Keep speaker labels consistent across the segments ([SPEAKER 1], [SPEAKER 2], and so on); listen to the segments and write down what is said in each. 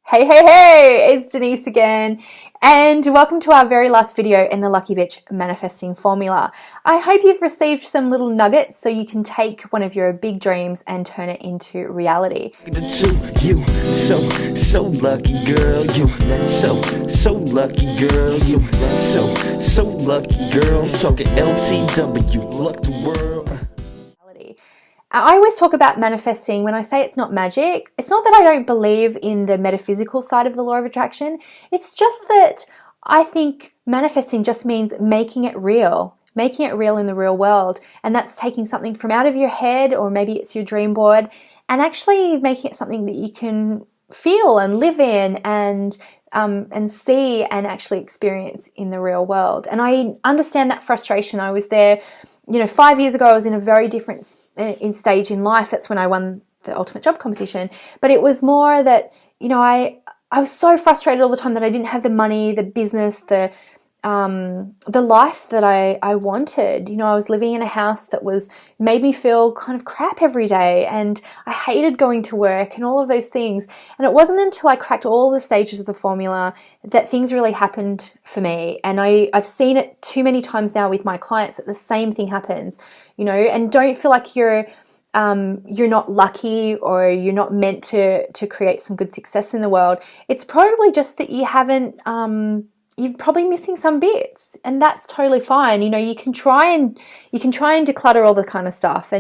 [SPEAKER 1] Hey, it's Denise again, and welcome to our very last video in the Lucky Bitch Manifesting Formula. I hope you've received some little nuggets so you can take one of your big dreams and turn it into reality.
[SPEAKER 2] You so lucky girl, you so lucky girl, you so lucky girl, talking LTW, luck the world.
[SPEAKER 1] I always talk about manifesting. When I say it's not magic, it's not that I don't believe in the metaphysical side of the law of attraction. It's just that I think manifesting just means making it real in the real world. And that's taking something from out of your head, or maybe it's your dream board, and actually making it something that you can feel and live in and see and actually experience in the real world. And I understand that frustration. I was there, 5 years ago. I was in a very different stage in life. That's when I won the ultimate job competition. But it was more that, I was so frustrated all the time that I didn't have the money, the business, the life that I wanted. I was living in a house that made me feel kind of crap every day, and I hated going to work and all of those things. And it wasn't until I cracked all the stages of the formula that things really happened for me. And I've seen it too many times now with my clients that the same thing happens, and don't feel like you're not lucky or you're not meant to create some good success in the world. It's probably just that you haven't, you're probably missing some bits, and that's totally fine. You can try and declutter all the kind of stuff,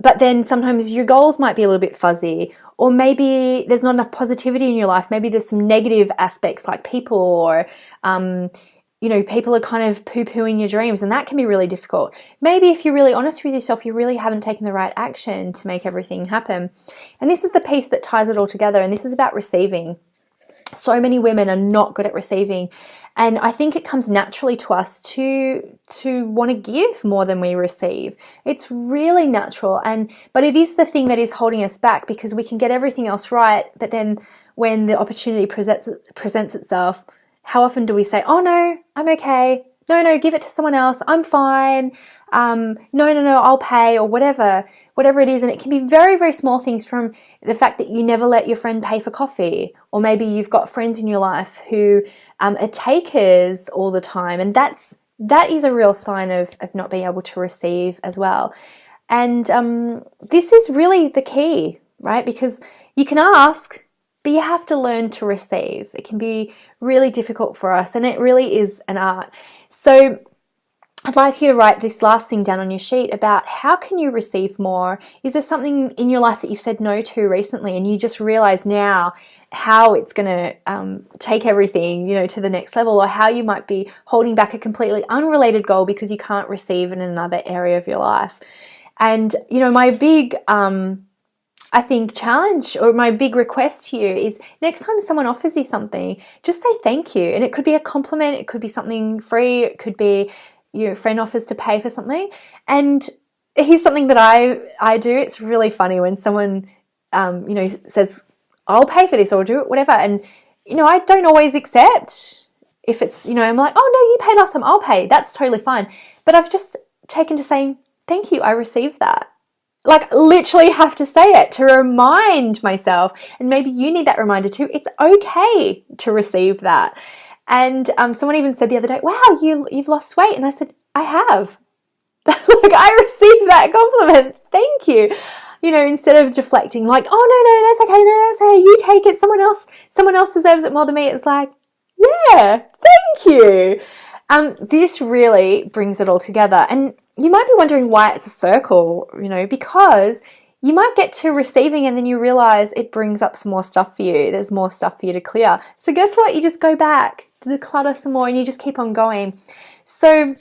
[SPEAKER 1] but then sometimes your goals might be a little bit fuzzy, or maybe there's not enough positivity in your life. Maybe there's some negative aspects like people, or people are kind of poo-pooing your dreams, and that can be really difficult. Maybe if you're really honest with yourself, you really haven't taken the right action to make everything happen. And this is the piece that ties it all together, and this is about receiving. So many women are not good at receiving, and I think it comes naturally to us to want to give more than we receive. It's really natural, but it is the thing that is holding us back, because we can get everything else right, but then when the opportunity presents itself, how often do we say, "Oh no, I'm okay. No, give it to someone else. I'm fine. No, I'll pay," or whatever it is. And it can be very, very small things, from the fact that you never let your friend pay for coffee, or maybe you've got friends in your life who are takers all the time, and that is a real sign of not being able to receive as well. And this is really the key, right? Because you can ask, but you have to learn to receive. It can be really difficult for us, and it really is an art. So I'd like you to write this last thing down on your sheet about how can you receive more. Is there something in your life that you've said no to recently, and you just realize now how it's going to take everything, to the next level, or how you might be holding back a completely unrelated goal because you can't receive in another area of your life? And, my big I think challenge, or my big request to you, is next time someone offers you something, just say thank you. And it could be a compliment, it could be something free, it could be your friend offers to pay for something. And here's something that I do. It's really funny when someone says, "I'll pay for this," or "do it," whatever. And I don't always accept. If it's, I'm like, "Oh no, you paid last time, I'll pay." That's totally fine. But I've just taken to saying thank you, I received that. Like, literally have to say it to remind myself. And maybe you need that reminder too. It's okay to receive that. And someone even said the other day, "Wow, you've lost weight." And I said, "I have." Like, I received that compliment. Thank you. Instead of deflecting like, "Oh no, that's okay. No, that's okay. You take it. Someone else deserves it more than me." It's like, yeah, thank you. This really brings it all together. And you might be wondering why it's a circle, because you might get to receiving and then you realize it brings up some more stuff for you. There's more stuff for you to clear. So guess what? You just go back to declutter some more, and you just keep on going. So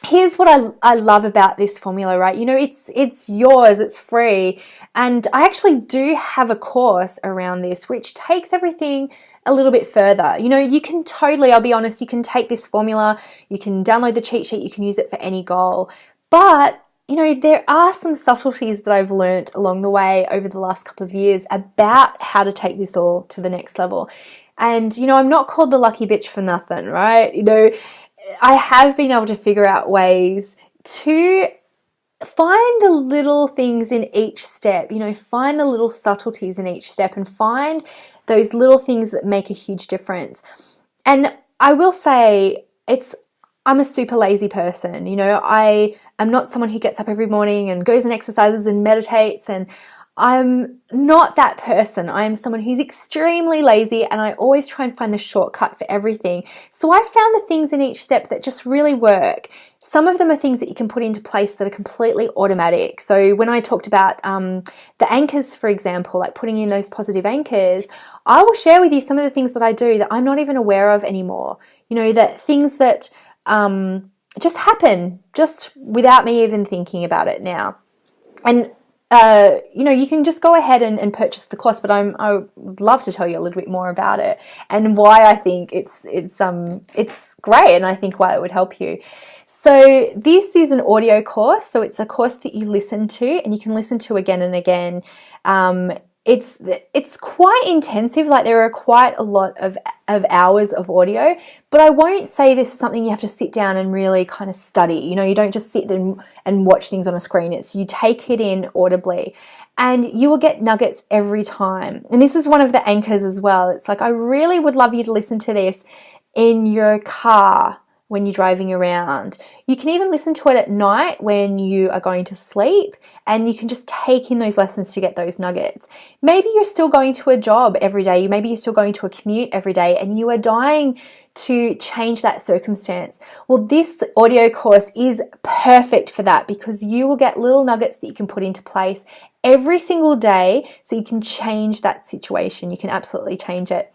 [SPEAKER 1] here's what I love about this formula, right? It's yours, it's free. And I actually do have a course around this, which takes everything a little bit further. You can totally, I'll be honest, you can take this formula, you can download the cheat sheet, you can use it for any goal. But there are some subtleties that I've learned along the way over the last couple of years about how to take this all to the next level. And, I'm not called the lucky bitch for nothing, right? I have been able to figure out ways to find the little things in each step, find the little subtleties in each step, and find those little things that make a huge difference. And I will say I'm a super lazy person. You know, I am not someone who gets up every morning and goes and exercises and meditates, and I'm not that person. I am someone who's extremely lazy, and I always try and find the shortcut for everything. So I found the things in each step that just really work. Some of them are things that you can put into place that are completely automatic. So when I talked about the anchors, for example, like putting in those positive anchors, I will share with you some of the things that I do that I'm not even aware of anymore. You know, that things that just happen just without me even thinking about it now. And you know, you can just go ahead and purchase the course, but I would love to tell you a little bit more about it and why I think it's great, and I think why it would help you. So this is an audio course, so it's a course that you listen to, and you can listen to again and again. It's quite intensive, like there are quite a lot of hours of audio, but I won't say this is something you have to sit down and really kind of study. You know, you don't just sit and watch things on a screen. It's you take it in audibly, and you will get nuggets every time. And this is one of the anchors as well. It's like, I really would love you to listen to this in your car when you're driving around. You can even listen to it at night when you are going to sleep, and you can just take in those lessons to get those nuggets. Maybe you're still going to a job every day. Maybe you're still going to a commute every day, and you are dying to change that circumstance. Well, this audio course is perfect for that, because you will get little nuggets that you can put into place every single day so you can change that situation. You can absolutely change it.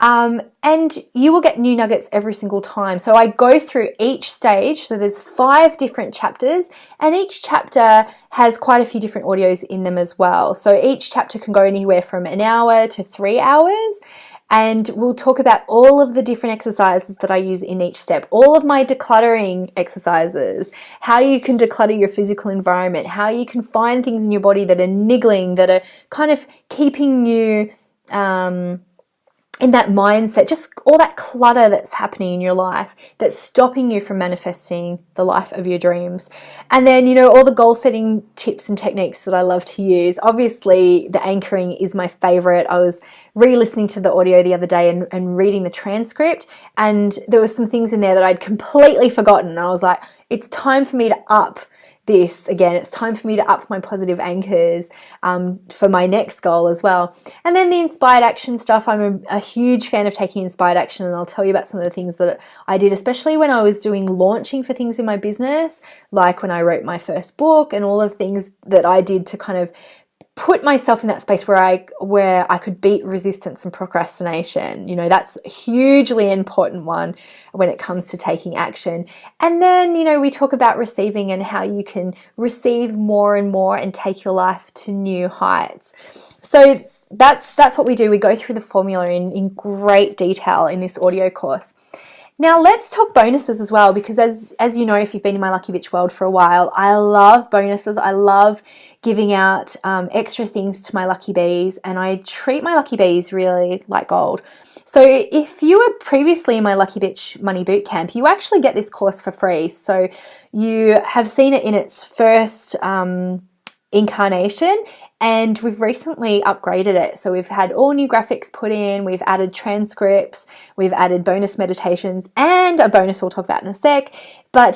[SPEAKER 1] And you will get new nuggets every single time. So I go through each stage. So there's 5 different chapters, and each chapter has quite a few different audios in them as well. So each chapter can go anywhere from an hour to 3 hours. And we'll talk about all of the different exercises that I use in each step, all of my decluttering exercises, how you can declutter your physical environment, how you can find things in your body that are niggling, that are kind of keeping you in that mindset, just all that clutter that's happening in your life that's stopping you from manifesting the life of your dreams. And then, you know, all the goal setting tips and techniques that I love to use. Obviously, the anchoring is my favorite. I was re-listening to the audio the other day and reading the transcript, and there were some things in there that I'd completely forgotten. And I was like, it's time for me to up this again. It's time for me to up my positive anchors for my next goal as well. And then the inspired action stuff, I'm a huge fan of taking inspired action, and I'll tell you about some of the things that I did, especially when I was doing launching for things in my business, like when I wrote my first book, and all of things that I did to kind of put myself in that space where I could beat resistance and procrastination. You know, that's a hugely important one when it comes to taking action. And then, you know, we talk about receiving and how you can receive more and more and take your life to new heights. So that's what we do. We go through the formula in great detail in this audio course. Now let's talk bonuses as well, because as you know, if you've been in my Lucky Bitch world for a while, I love bonuses. I love giving out extra things to my lucky bees, and I treat my lucky bees really like gold. So if you were previously in my Lucky Bitch Money Bootcamp, you actually get this course for free. So you have seen it in its first incarnation, and we've recently upgraded it. So we've had all new graphics put in, we've added transcripts, we've added bonus meditations, and a bonus we'll talk about in a sec. But,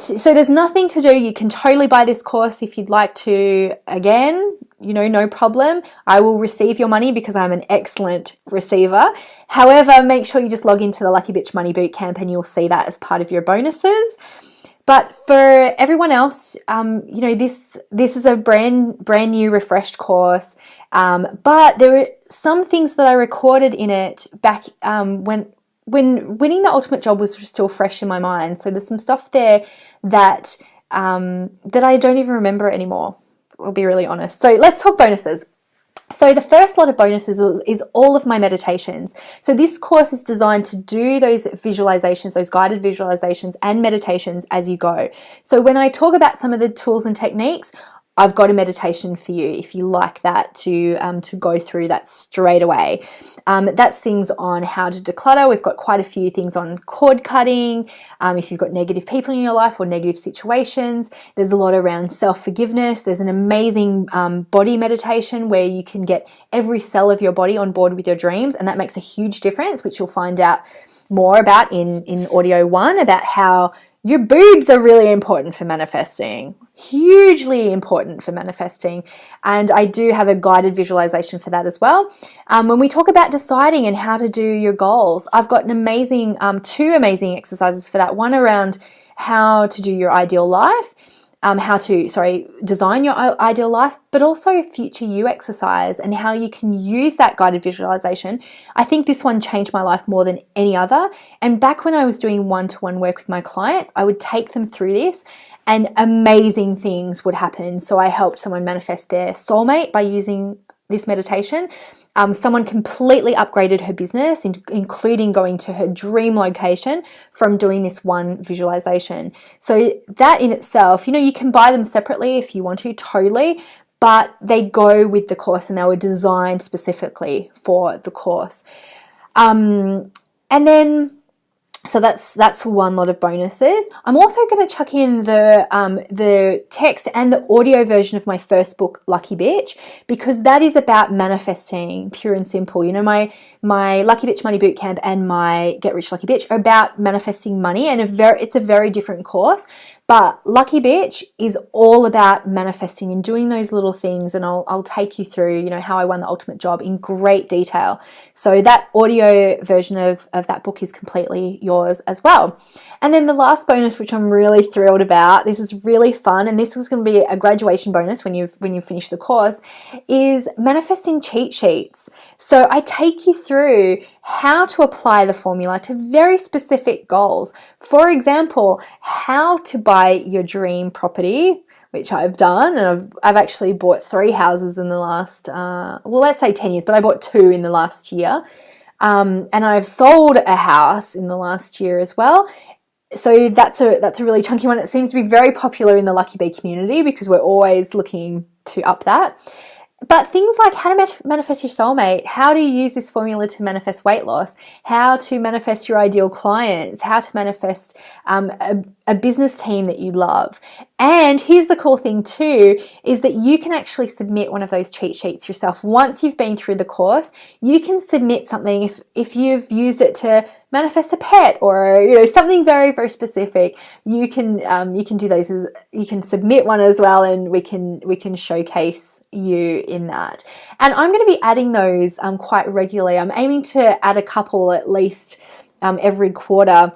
[SPEAKER 1] so there's nothing to do. You can totally buy this course if you'd like to. Again, you know, no problem. I will receive your money because I'm an excellent receiver. However, make sure you just log into the Lucky Bitch Money Bootcamp, and you'll see that as part of your bonuses. But for everyone else, you know, this is a brand new refreshed course. But there are some things that I recorded in it back when winning the ultimate job was still fresh in my mind. So there's some stuff there that that I don't even remember anymore. I'll be really honest. So let's talk bonuses. So the first lot of bonuses is all of my meditations. So this course is designed to do those visualizations, those guided visualizations and meditations as you go. So when I talk about some of the tools and techniques, I've got a meditation for you if you like that to go through that straight away. That's things on how to declutter. We've got quite a few things on cord cutting. If you've got negative people in your life or negative situations, there's a lot around self-forgiveness. There's an amazing body meditation where you can get every cell of your body on board with your dreams, and that makes a huge difference, which you'll find out more about in audio 1, about how your boobs are really important for manifesting, hugely important for manifesting. And I do have a guided visualization for that as well. When we talk about deciding and how to do your goals, I've got an amazing, 2 amazing exercises for that. One around how to do your ideal life, how to design your ideal life, but also future you exercise and how you can use that guided visualization. I think this one changed my life more than any other. And back when I was doing one-to-one work with my clients, I would take them through this and amazing things would happen. So I helped someone manifest their soulmate by using this meditation. Someone completely upgraded her business, including going to her dream location from doing this one visualization. So that in itself, you can buy them separately if you want to, totally, but they go with the course and they were designed specifically for the course. And then, so that's one lot of bonuses. I'm also going to chuck in the text and the audio version of my first book, Lucky Bitch, because that is about manifesting, pure and simple. My Lucky Bitch Money Bootcamp and my Get Rich Lucky Bitch are about manifesting money, and it's a very different course. But Lucky Bitch is all about manifesting and doing those little things, and I'll take you through, how I won the ultimate job in great detail. So that audio version of that book is completely yours as well. And then the last bonus, which I'm really thrilled about, this is really fun, and this is going to be a graduation bonus when you finish the course, is manifesting cheat sheets. So I take you through how to apply the formula to very specific goals. For example, how to buy your dream property, which I've done, and I've actually bought 3 houses in the last, let's say 10 years, but I bought 2 in the last year. And I've sold a house in the last year as well. So that's a really chunky one. It seems to be very popular in the Lucky Bee community because we're always looking to up that. But things like how to manifest your soulmate, how to use this formula to manifest weight loss, how to manifest your ideal clients, how to manifest a business team that you love. And here's the cool thing too, is that you can actually submit one of those cheat sheets yourself. Once you've been through the course, you can submit something if you've used it to manifest a pet or something very, very specific. You can do those. You can submit one as well, and we can showcase you in that. And I'm going to be adding those quite regularly. I'm aiming to add a couple at least every quarter.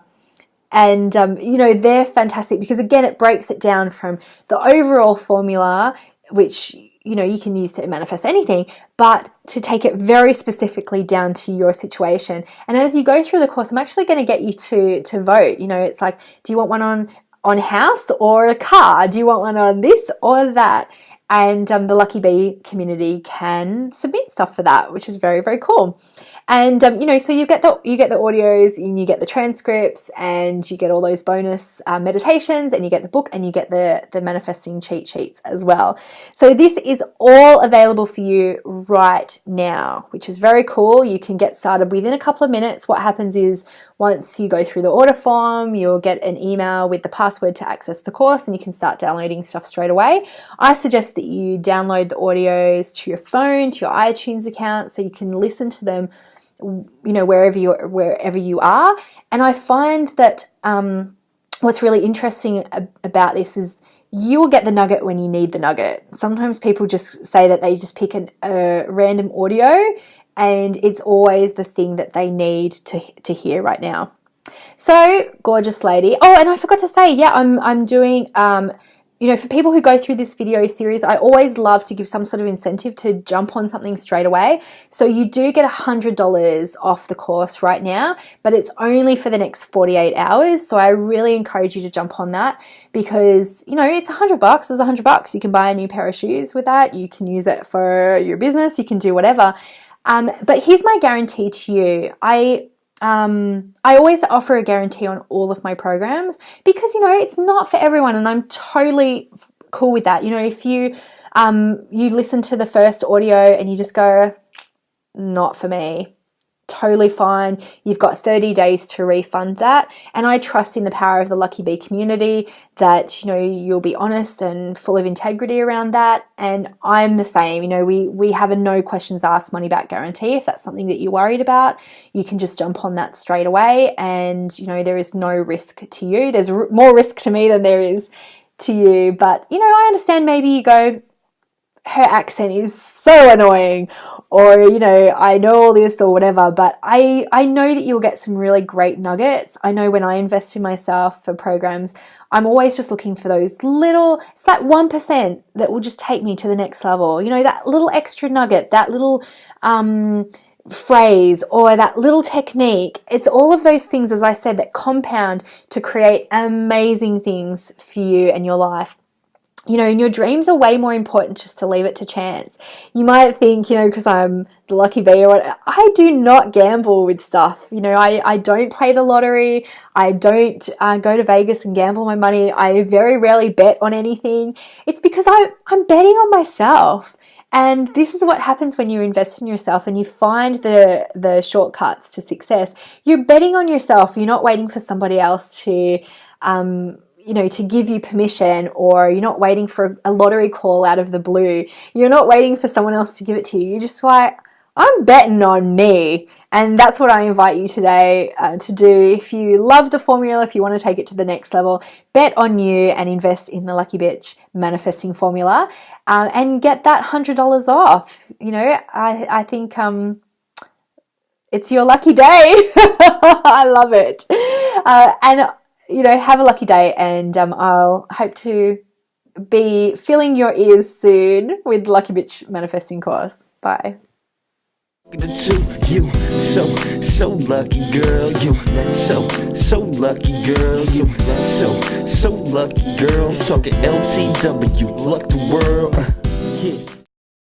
[SPEAKER 1] And they're fantastic because, again, it breaks it down from the overall formula, which you can use to manifest anything, but to take it very specifically down to your situation. And as you go through the course, I'm actually going to get you to vote. It's like, do you want one on house or a car? Do you want one on this or that? And the Lucky Bee community can submit stuff for that, which is very, very cool. And so you get the audios, and you get the transcripts, and you get all those bonus meditations, and you get the book, and you get the manifesting cheat sheets as well. So this is all available for you right now, which is very cool. You can get started within a couple of minutes. What happens is, once you go through the order form, you'll get an email with the password to access the course, and you can start downloading stuff straight away. I suggest that you download the audios to your phone, to your iTunes account, so you can listen to them wherever you are. And I find that what's really interesting about this is you will get the nugget when you need the nugget. Sometimes people just say that they just pick a random audio, and it's always the thing that they need to hear right now. So, gorgeous lady. Oh, and I forgot to say, yeah, I'm doing for people who go through this video series, I always love to give some sort of incentive to jump on something straight away. So you do get $100 off the course right now, but it's only for the next 48 hours. So I really encourage you to jump on that because, it's $100. There's $100. You can buy a new pair of shoes with that. You can use it for your business. You can do whatever. But here's my guarantee to you. I always offer a guarantee on all of my programs because, it's not for everyone, and I'm totally cool with that. You know, if you listen to the first audio and you just go, not for me, totally fine. You've got 30 days to refund that. And I trust in the power of the Lucky Bee community that, you know, you'll be honest and full of integrity around that. And I'm the same. You know, we have a no questions asked money back guarantee. If that's something that you're worried about, you can just jump on that straight away. And, you know, there is no risk to you. There's more risk to me than there is to you. But, you know, I understand maybe you go, her accent is so annoying, or, you know, I know all this or whatever, but I know that you'll get some really great nuggets. I know when I invest in myself for programs, I'm always just looking for those little, it's that 1% that will just take me to the next level. You know, that little extra nugget, that little phrase, or that little technique. It's all of those things, as I said, that compound to create amazing things for you and your life. You know, and your dreams are way more important just to leave it to chance. You might think, you know, because I'm the lucky bee or what, I do not gamble with stuff. You know, I don't play the lottery. I don't go to Vegas and gamble my money. I very rarely bet on anything. It's because I'm betting on myself. And this is what happens when you invest in yourself and you find the shortcuts to success. You're betting on yourself. You're not waiting for somebody else to you know, to give you permission, or you're not waiting for a lottery call out of the blue. You're not waiting for someone else to give it to you. You're just like, I'm betting on me. And that's what I invite you today to do. If you love the formula, if you want to take it to the next level, bet on you and invest in the Lucky Bitch manifesting formula and get that $100 off. You know, I think it's your lucky day. I love it. And you know, have a lucky day, and I'll hope to be filling your ears soon with the Lucky Bitch Manifesting course. Bye.
[SPEAKER 2] You so lucky girl, you so lucky girl, you so lucky girl. Talking LTW, luck the world. Yeah.